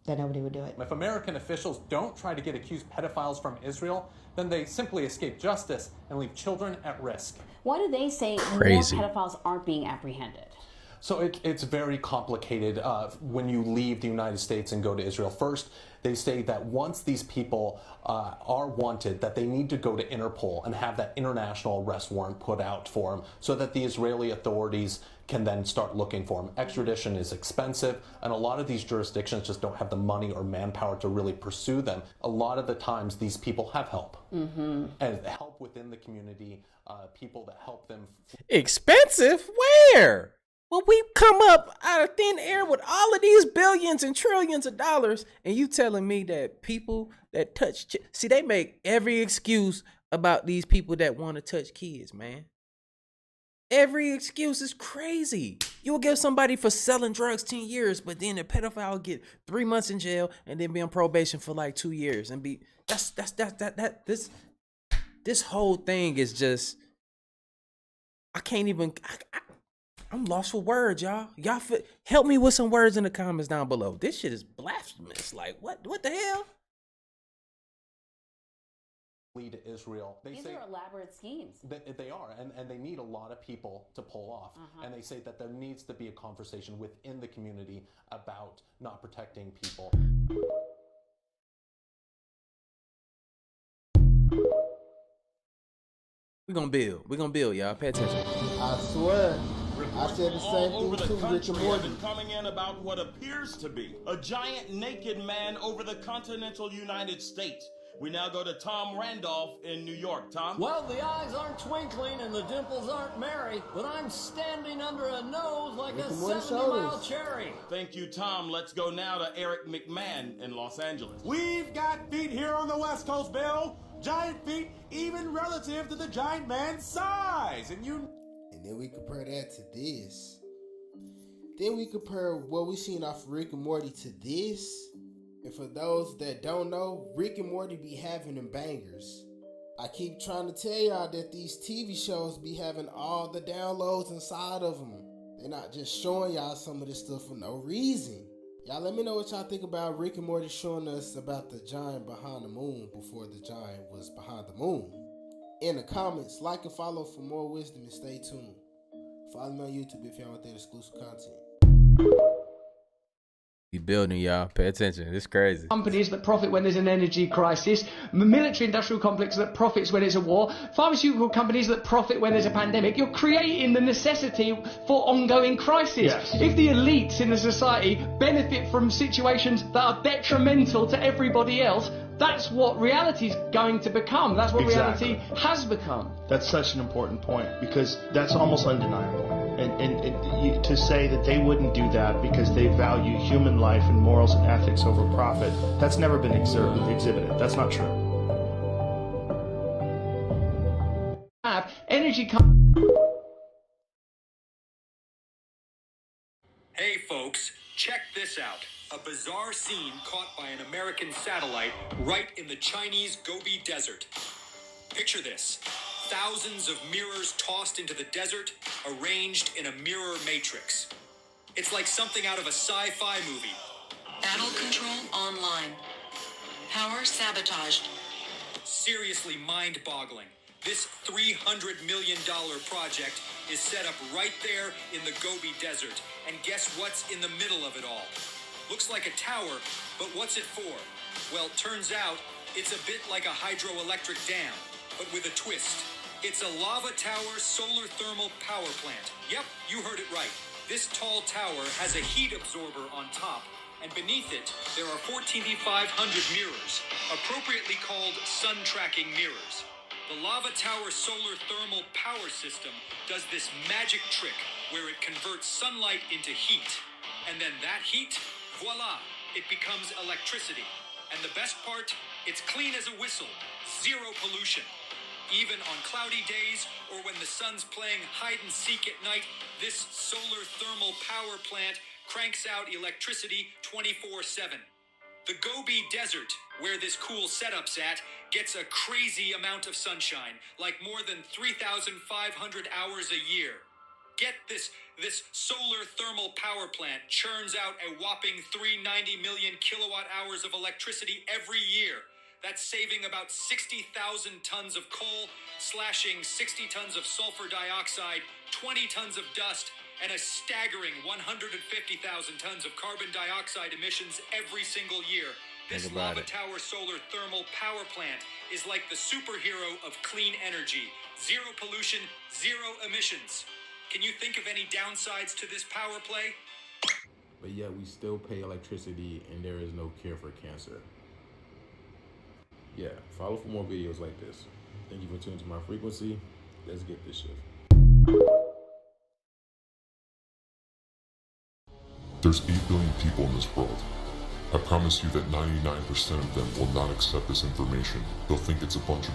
Then nobody would do it. If American officials don't try to get accused pedophiles from Israel, then they simply escape justice and leave children at risk. Why do they say Crazy. more pedophiles aren't being apprehended? So it's very complicated when you leave the United States and go to Israel. First, they say that once these people are wanted, that they need to go to Interpol and have that international arrest warrant put out for them so that the Israeli authorities can then start looking for them. Extradition is expensive, and a lot of these jurisdictions just don't have the money or manpower to really pursue them. A lot of the times, these people have help. Mm-hmm. And help within the community, people that help them. Expensive? Where? Well, we come up out of thin air with all of these billions and trillions of dollars, and you telling me that people that touch, see, they make every excuse about these people that want to touch kids, man. Every excuse is crazy. You will give somebody for selling drugs 10 years, but then a pedophile will get 3 months in jail and then be on probation for like 2 years and be this whole thing is just, I can't even. I'm lost for words, y'all. Y'all help me with some words in the comments down below. This shit is blasphemous. Like, what the hell? Lead to Israel. These are elaborate schemes. They are, and they need a lot of people to pull off. And they say that there needs to be a conversation within the community about not protecting people. We're gonna build, y'all. Pay attention. I swear. I said the same all over thing the too, country Richard have been coming in about what appears to be a giant naked man over the continental United States. We now go to Tom Randolph in New York. Tom? Well, the eyes aren't twinkling and the dimples aren't merry, but I'm standing under a nose like a 70-mile cherry. Thank you, Tom. Let's go now to Eric McMahon in Los Angeles. We've got feet here on the West Coast, Bill. Giant feet, even relative to the giant man's size. And then we compare that to this. Then we compare what we seen off of Rick and Morty to this. And for those that don't know, Rick and Morty be having them bangers. I keep trying to tell y'all that these TV shows be having all the downloads inside of them. They're not just showing y'all some of this stuff for no reason. Y'all let me know what y'all think about Rick and Morty showing us about the giant behind the moon before the giant was behind the moon. In the comments, like and follow for more wisdom and stay tuned. Follow me on YouTube if y'all want that exclusive content. He building, y'all. Pay attention. It's crazy. Companies that profit when there's an energy crisis, military-industrial complex that profits when it's a war, pharmaceutical companies that profit when there's a pandemic. You're creating the necessity for ongoing crisis. Yes. If the elites in the society benefit from situations that are detrimental to everybody else, that's what reality's going to become. That's what reality has become. That's such an important point because that's almost undeniable. And to say that they wouldn't do that because they value human life and morals and ethics over profit, that's never been exhibited. That's not true. Hey folks, check this out. A bizarre scene caught by an American satellite right in the Chinese Gobi Desert. Picture this. Thousands of mirrors tossed into the desert, arranged in a mirror matrix. It's like something out of a sci-fi movie. Battle control online. Power sabotaged. Seriously mind-boggling. This $300 million project is set up right there in the Gobi Desert. And guess what's in the middle of it all? Looks like a tower, but what's it for? Well, turns out it's a bit like a hydroelectric dam, but with a twist. It's a lava tower solar thermal power plant. Yep, you heard it right. This tall tower has a heat absorber on top, and beneath it, there are 14,500 mirrors, appropriately called sun tracking mirrors. The lava tower solar thermal power system does this magic trick where it converts sunlight into heat. And then that heat, voila, it becomes electricity. And the best part, it's clean as a whistle, zero pollution. Even on cloudy days or when the sun's playing hide and seek at night, this solar thermal power plant cranks out electricity 24/7. The Gobi Desert, where this cool setup's at, gets a crazy amount of sunshine, like more than 3,500 hours a year. Get this solar thermal power plant churns out a whopping 390 million kilowatt hours of electricity every year. That's saving about 60,000 tons of coal, slashing 60 tons of sulfur dioxide, 20 tons of dust, and a staggering 150,000 tons of carbon dioxide emissions every single year. This lava tower solar thermal power plant is like the superhero of clean energy. Zero pollution, zero emissions. Can you think of any downsides to this power play? But yet we still pay electricity and there is no cure for cancer. Yeah, follow for more videos like this. Thank you for tuning to my frequency. Let's get this shit. There's 8 billion people in this world. I promise you that 99% of them will not accept this information. They'll think it's a bunch of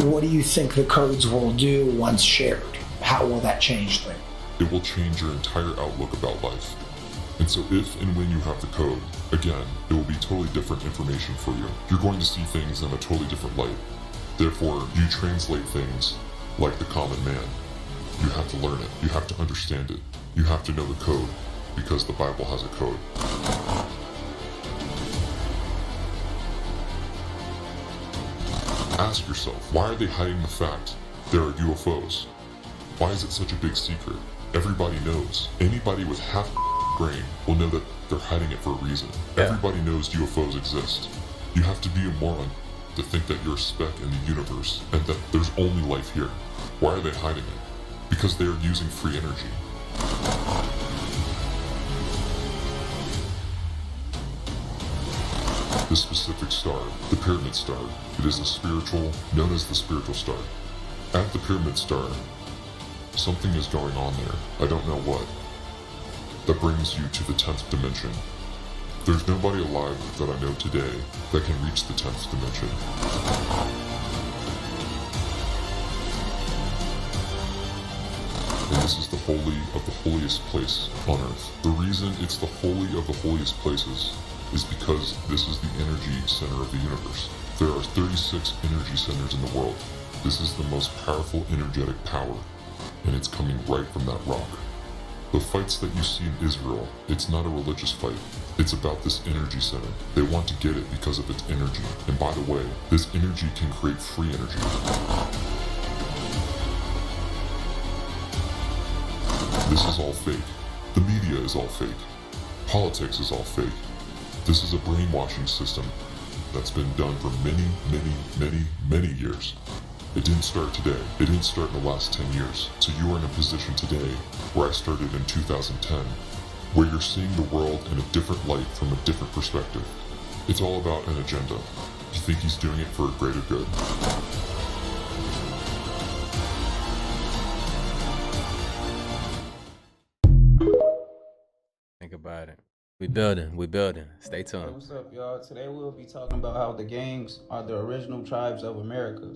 What do you think the codes will do once shared? How will that change things? It will change your entire outlook about life. And so if and when you have the code, again, it will be totally different information for you. You're going to see things in a totally different light. Therefore, you translate things like the common man. You have to learn it. You have to understand it. You have to know the code, because the Bible has a code. Ask yourself, why are they hiding the fact there are UFOs? Why is it such a big secret? Everybody knows. Anybody with half brain will know that they're hiding it for a reason. Yeah. Everybody knows UFOs exist. You have to be a moron to think that you're a speck in the universe and that there's only life here. Why are they hiding it? Because they are using free energy. This specific star, the Pyramid Star, it is known as the spiritual star. At the Pyramid Star, something is going on there. I don't know what. That brings you to the 10th dimension. There's nobody alive that I know today that can reach the 10th dimension. And this is the holy of the holiest place on earth. The reason it's the holy of the holiest places is because this is the energy center of the universe. There are 36 energy centers in the world. This is the most powerful energetic power, and it's coming right from that rock. The fights that you see in Israel, it's not a religious fight. It's about this energy center. They want to get it because of its energy. And by the way, this energy can create free energy. This is all fake. The media is all fake. Politics is all fake. This is a brainwashing system that's been done for many years. It didn't start today. It didn't start in the last 10 years. So you are in a position today where I started in 2010, where you're seeing the world in a different light from a different perspective. It's all about an agenda. You think he's doing it for a greater good. Think about it. We building. Stay tuned. Hey, what's up, y'all? Today we'll be talking about how the gangs are the original tribes of America.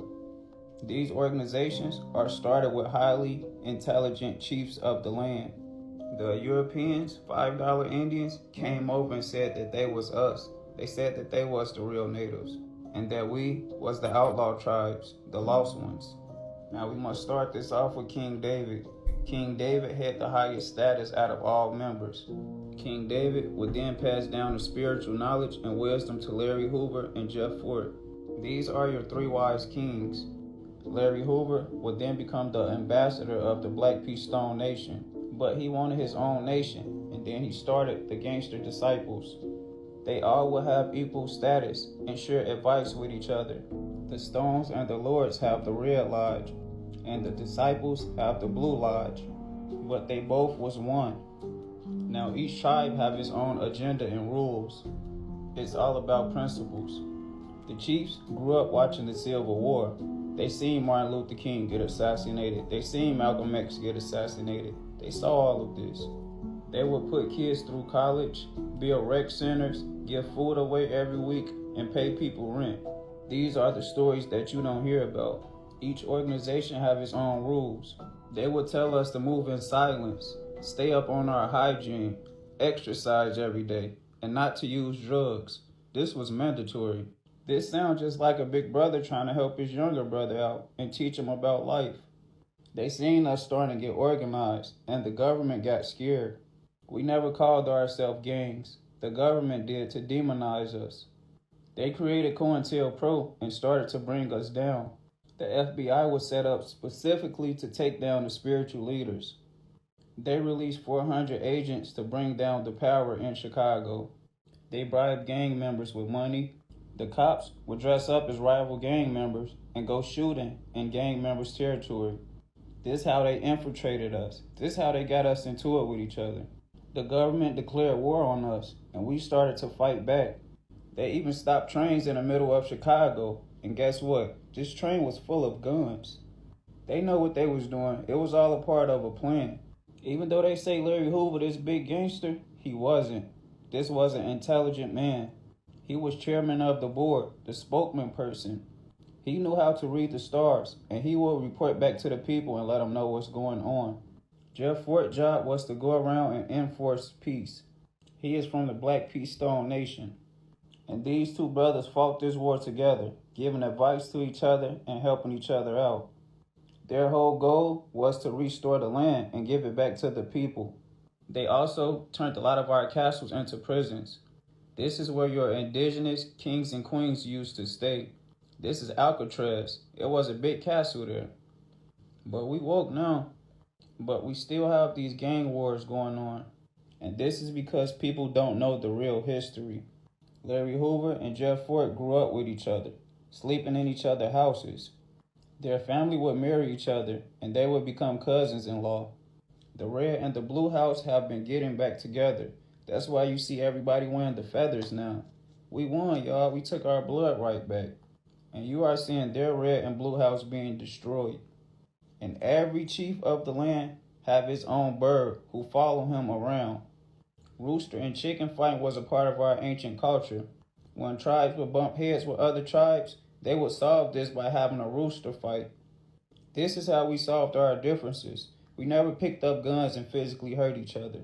These organizations are started with highly intelligent chiefs of the land. The Europeans, $5 Indians, came over and said that they was us. They said that they was the real natives, and that we was the outlaw tribes, the lost ones. Now we must start this off with King David. King David had the highest status out of all members. King David would then pass down the spiritual knowledge and wisdom to Larry Hoover and Jeff Fort. These are your three wise kings. Larry Hoover would then become the ambassador of the Black P. Stone Nation, but he wanted his own nation, and then he started the Gangster Disciples. They all would have equal status and share advice with each other. The Stones and the Lords have the Red Lodge, and the Disciples have the Blue Lodge, but they both was one. Now each tribe have its own agenda and rules. It's all about principles. The chiefs grew up watching the Civil War. They seen Martin Luther King get assassinated. They seen Malcolm X get assassinated. They saw all of this. They would put kids through college, build rec centers, give food away every week, and pay people rent. These are the stories that you don't hear about. Each organization have its own rules. They would tell us to move in silence, stay up on our hygiene, exercise every day, and not to use drugs. This was mandatory. This sounds just like a big brother trying to help his younger brother out and teach him about life. They seen us starting to get organized, and the government got scared. We never called ourselves gangs. The government did to demonize us. They created COINTELPRO and started to bring us down. The FBI was set up specifically to take down the spiritual leaders. They released 400 agents to bring down the power in Chicago. They bribed gang members with money. The cops would dress up as rival gang members and go shooting in gang members' territory. This is how they infiltrated us. This is how they got us into it with each other. The government declared war on us, and we started to fight back. They even stopped trains in the middle of Chicago, and guess what? This train was full of guns. They know what they was doing. It was all a part of a plan. Even though they say Larry Hoover this big gangster, he wasn't. This was an intelligent man. He was chairman of the board, the spokesman person. He knew how to read the stars, and he would report back to the people and let them know what's going on. Jeff Fort's job was to go around and enforce peace. He is from the Black P. Stone Nation. And these two brothers fought this war together, giving advice to each other and helping each other out. Their whole goal was to restore the land and give it back to the people. They also turned a lot of our castles into prisons. This is where your indigenous kings and queens used to stay. This is Alcatraz. It was a big castle there. But we woke now. But we still have these gang wars going on. And this is because people don't know the real history. Larry Hoover and Jeff Fort grew up with each other, sleeping in each other's houses. Their family would marry each other, and they would become cousins-in-law. The red and the blue house have been getting back together. That's why you see everybody wearing the feathers now. We won, y'all. We took our blood right back. And you are seeing their red and blue house being destroyed. And every chief of the land have his own bird who follow him around. Rooster and chicken fight was a part of our ancient culture. When tribes would bump heads with other tribes, they would solve this by having a rooster fight. This is how we solved our differences. We never picked up guns and physically hurt each other.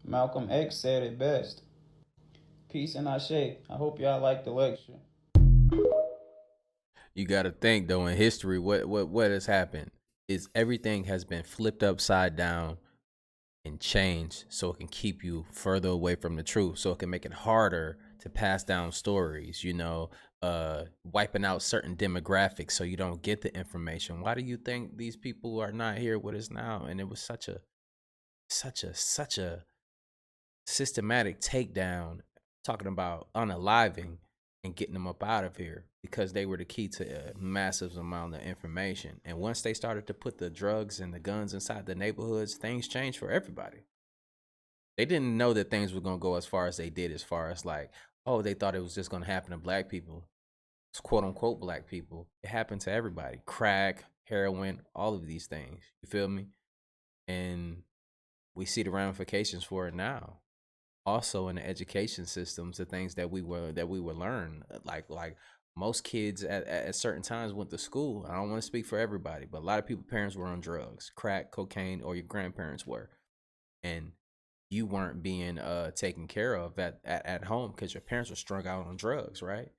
Malcolm X said it best. Peace and Ashe. I hope y'all liked the lecture. You got to think though, in history, what has happened is everything has been flipped upside down and changed so it can keep you further away from the truth, so it can make it harder to pass down stories, you know, wiping out certain demographics so you don't get the information. Why do you think these people are not here with us now? And it was such a systematic takedown, talking about unaliving and getting them up out of here, because they were the key to a massive amount of information. And once they started to put the drugs and the guns inside the neighborhoods, things changed for everybody. They didn't know that things were going to go as far as they did, as far as like, oh, they thought it was just going to happen to black people. It's quote unquote black people. It happened to everybody. Crack, heroin, all of these things. You feel me? And we see the ramifications for it now. Also in the education systems, the things that we were learn, like most kids at certain times went to school. I don't want to speak for everybody, but a lot of people, parents were on drugs, crack, cocaine, or your grandparents were, and you weren't being taken care of at home because your parents were strung out on drugs, right?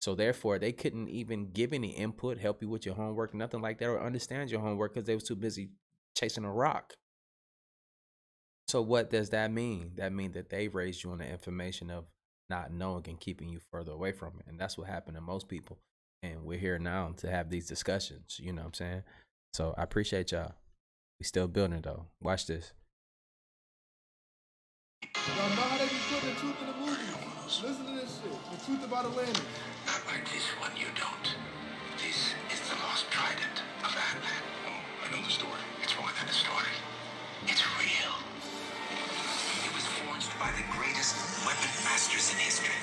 So therefore, they couldn't even give any input, help you with your homework, nothing like that, or understand your homework because they was too busy chasing a rock. So what does that mean? That means that they raised you on the information of not knowing and keeping you further away from it. And that's what happened to most people. And we're here now to have these discussions, you know what I'm saying? So I appreciate y'all. We still building though. Watch this. Y'all know how they be putting the truth in the movies. Listen to this shit. The truth about Atlantis. Not like this one, you don't. This is the lost trident of Atlantis. Oh, I know the story. It's more than a story. It's real. It was forged by the greatest weapon masters in history.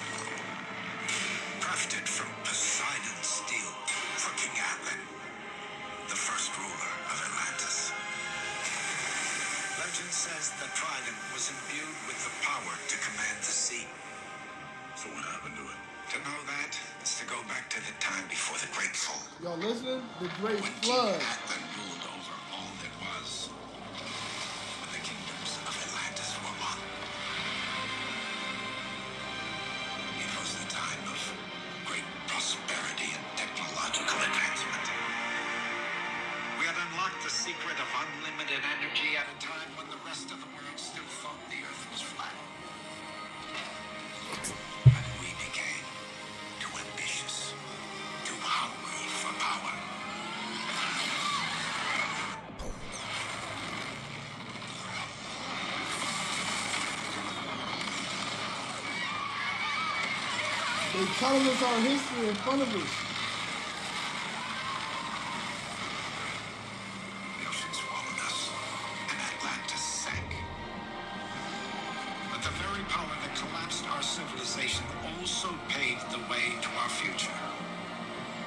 Crafted from Poseidon's steel for King Atlan, the first ruler of Atlantis. Legend says the trident was imbued with the power to command the sea. So what happened to it? To know that is to go back to the time before the Great Flood. Y'all listening? The Great When Flood. King Atlan ruled over all that was. When the kingdoms of Atlantis were one. It was the time of great prosperity and technological advancement. We had unlocked the secret of unlimited energy at a time when the rest of the world still thought the earth was flat. And we became too ambitious, too hungry for power. They telling us our history in front of us. The ocean swallowed us, and Atlantis sank. But the very power that collapsed our civilization also paved the way to our future.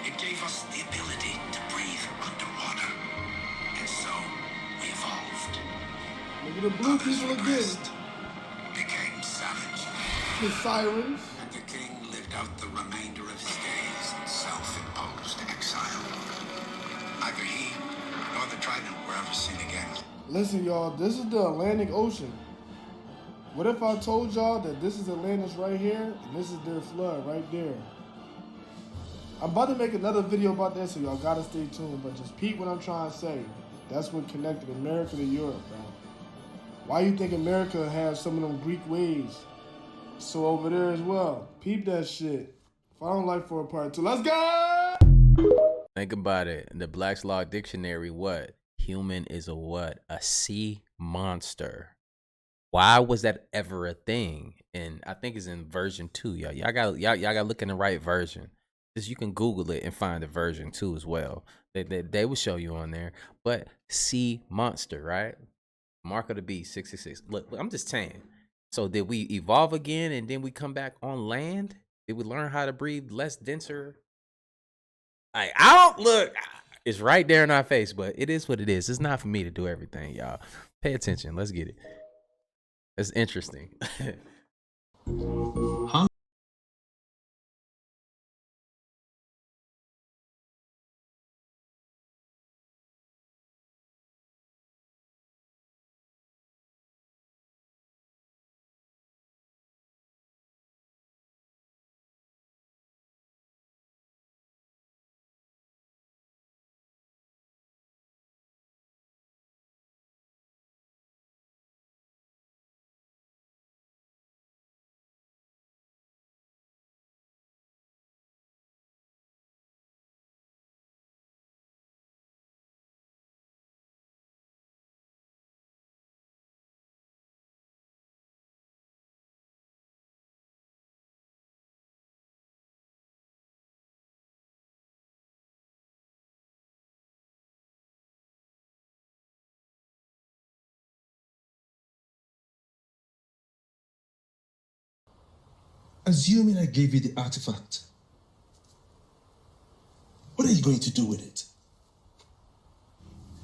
It gave us the ability to breathe underwater. And so, we evolved. Look at the blue people again. Became savage. The sirens. And the king lived out the remainder of his days in self-imposed exile. Neither he nor the trident were ever seen again. Listen, y'all, this is the Atlantic Ocean. What if I told y'all that this is Atlantis right here, and this is their flood right there? I'm about to make another video about that, so y'all gotta stay tuned, but just peep what I'm trying to say. That's what connected America to Europe, bro. Why you think America has some of them Greek ways? So over there as well. Peep that shit. If I don't like for a part two, let's go! Think about it. In the Black's Law Dictionary, what? Human is a what? A sea monster. Why was that ever a thing? And I think it's in version 2, y'all. Y'all gotta look in the right version. Just you can Google it and find the version 2 as well. They will show you on there. But sea monster, right? Mark of the beast 666. Look, I'm just saying. So did we evolve again and then we come back on land? Did we learn how to breathe less denser? I don't look. It's right there in our face, but it is what it is. It's not for me to do everything, y'all. Pay attention. Let's get it. It's interesting. Assuming I gave you the artifact, what are you going to do with it?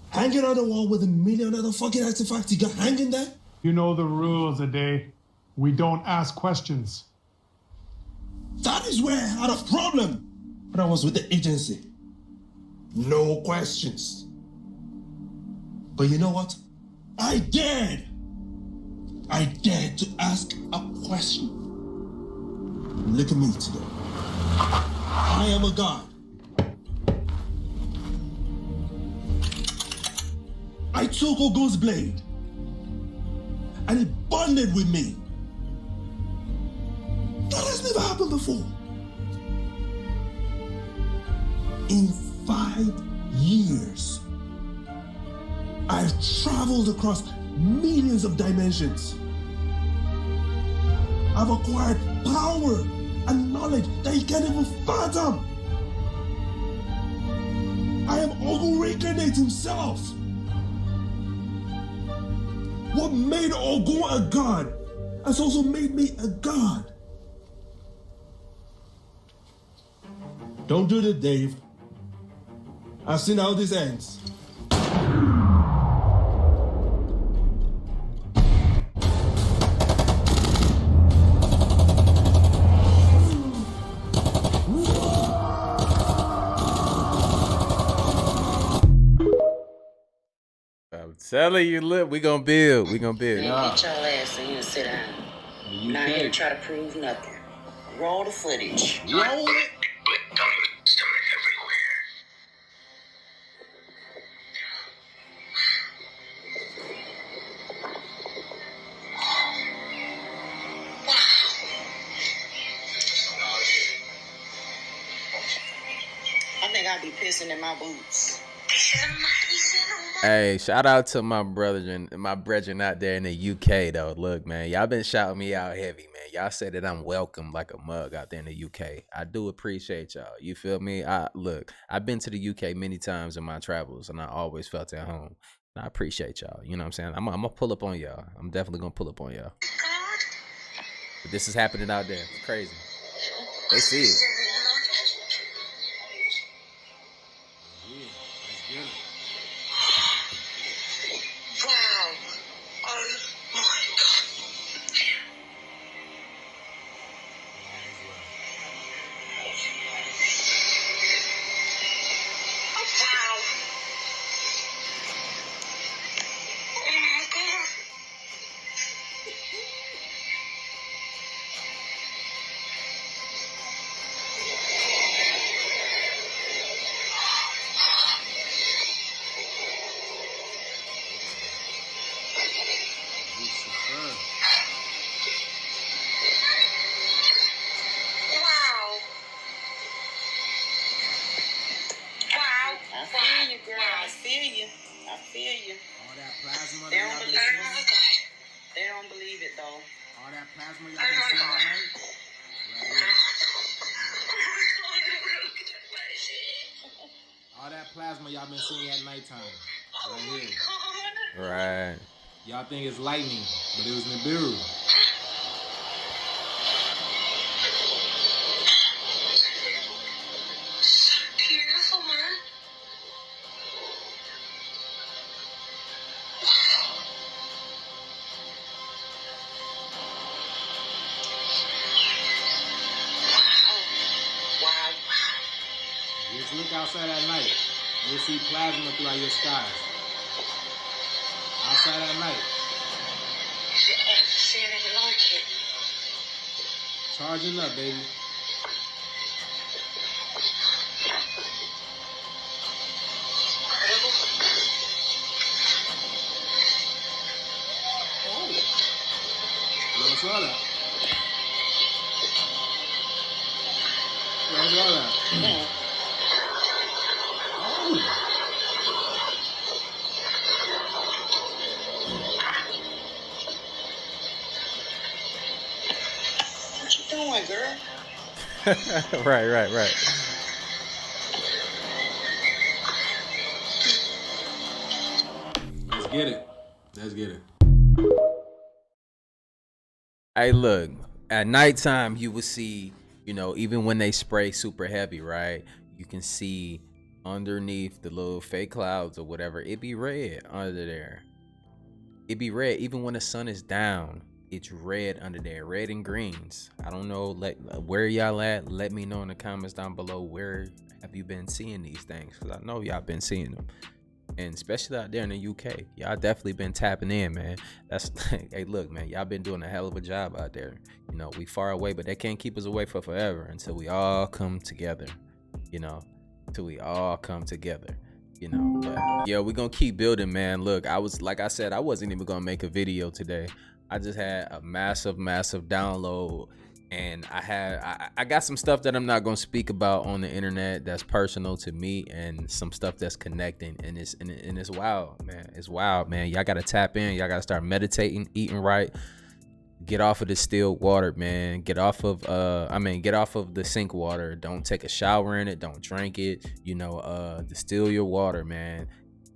Hanging on the wall with a million other fucking artifacts you got hanging there? You know the rules, Ade. We don't ask questions. That is where I had a problem when I was with the agency. No questions. But you know what? I dared to ask a question. Look at me today. I am a god. I took Ogun's blade and it bonded with me. That has never happened before. In 5 years, I've traveled across millions of dimensions. I've acquired power and knowledge that you can't even fathom. I am Ogun reincarnate himself. What made Ogun a god has also made me a god. Don't do it, Dave. I've seen how this ends. I'm telling you, look, we gonna build. We gonna build. Get your ass in here and sit down. Not here to try to prove nothing. Roll the footage. Roll it. I think I'd be pissing in my boots. Hey, shout out to my brethren out there in the UK though. Look, man, y'all been shouting me out heavy, man. Y'all said that I'm welcome like a mug out there in the UK. I do appreciate y'all. You feel me? Look, I've been to the UK many times in my travels, and I always felt at home. And I appreciate y'all. You know what I'm saying? I'm gonna pull up on y'all. I'm definitely gonna pull up on y'all. But this is happening out there. It's crazy. They see it. They don't believe it though. All that plasma y'all been seeing at night? All that plasma y'all been seeing at nighttime. Right here. Right. Y'all think it's lightning, but it was Nibiru. look outside at night. You'll see plasma throughout your skies. Outside at night. I'd like to see anything like it. Charging up, baby. Oh. You saw that? You saw that? Oh. What you doing, girl? Right. Let's get it. Hey, look, at nighttime, you will see, you know, even when they spray super heavy, right? You can see underneath the little fake clouds or whatever, it be red under there. It be red. Even when the sun is down, it's red under there, red and greens. I don't know, where y'all at? Let me know in the comments down below. Where have you been seeing these things? Because I know y'all been seeing them. And especially out there in the UK, y'all definitely been tapping in, man. That's hey, look, man, y'all been doing a hell of a job out there. You know, we far away, but they can't keep us away for forever until we all come together. You know, until we all come together. You know, but yeah, we're gonna keep building, man. Look, like I said, I wasn't even gonna make a video today. I just had a massive download. And I got some stuff that I'm not gonna speak about on the internet that's personal to me, and some stuff that's connecting, and it's wild, man. It's wild, man. Y'all gotta tap in. Y'all gotta start meditating, eating right. Get off of the distilled water, man. Get off of the sink water. Don't take a shower in it. Don't drink it. You know, distill your water, man.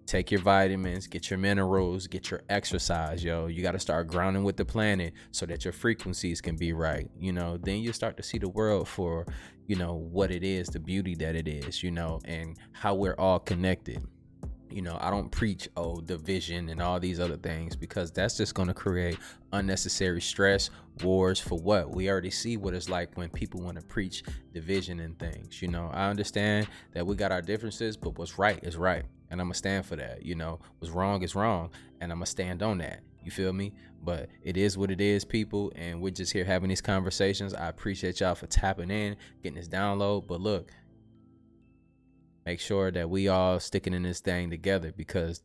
Take your vitamins, get your minerals, get your exercise, yo. You got to start grounding with the planet so that your frequencies can be right. You know, then you start to see the world for, you know, what it is, the beauty that it is, you know, and how we're all connected. You know, I don't preach, division and all these other things, because that's just going to create unnecessary stress, wars for what? We already see what it's like when people want to preach division and things. You know, I understand that we got our differences, but what's right is right. And I'm going to stand for that. You know, what's wrong is wrong. And I'm going to stand on that. You feel me? But it is what it is, people. And we're just here having these conversations. I appreciate y'all for tapping in, getting this download. But look, make sure that we all sticking in this thing together, because,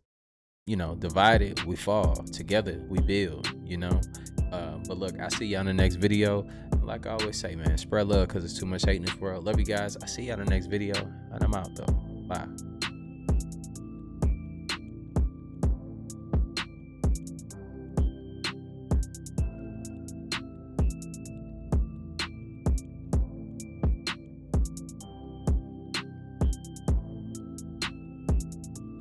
you know, divided we fall, together we build, you know. But look, I see y'all in the next video. Like I always say, man, spread love, because there's too much hate in this world. Love you guys. I see y'all in the next video. And I'm out, though. Bye.